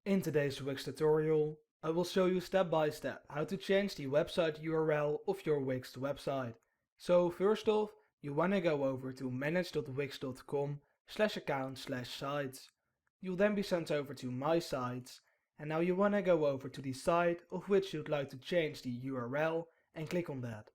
In today's Wix tutorial, I will show you step by step how to change the website URL of your Wix website. So first off, you want to go over to manage.wix.com/account/sites. You'll then be sent over to My Sites, and now you want to go over to the site of which you'd like to change the URL and click on that.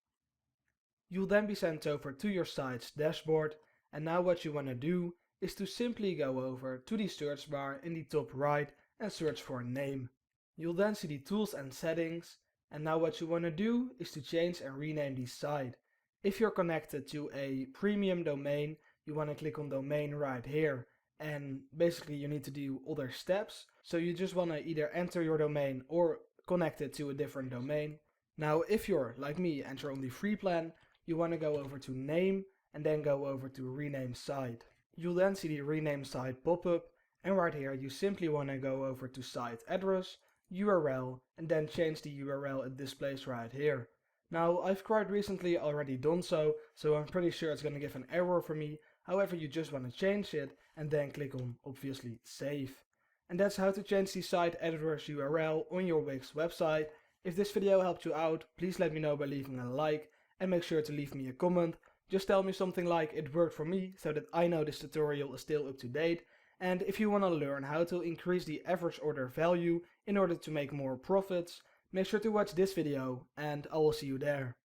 You'll then be sent over to your site's dashboard, and now what you want to do is to simply go over to the search bar in the top right and search for name. You'll then see the tools and settings, and now what you want to do is to change and rename the site. If you're connected to a premium domain, you want to click on domain right here, and basically you need to do other steps. So you just want to either enter your domain or connect it to a different domain. Now if you're like me and you're on the free plan, you want to go over to name and then go over to rename site. You'll then see the rename site pop up, and right here you simply want to go over to site address, URL, and then change the URL it displays right here. Now I've quite recently already done so I'm pretty sure it's going to give an error for me. However, you just want to change it and then click on obviously save. And that's how to change the site address URL on your Wix website. If this video helped you out, please let me know by leaving a like, and make sure to leave me a comment. Just tell me something like it worked for me so that I know this tutorial is still up to date. And if you want to learn how to increase the average order value in order to make more profits, make sure to watch this video and I will see you there.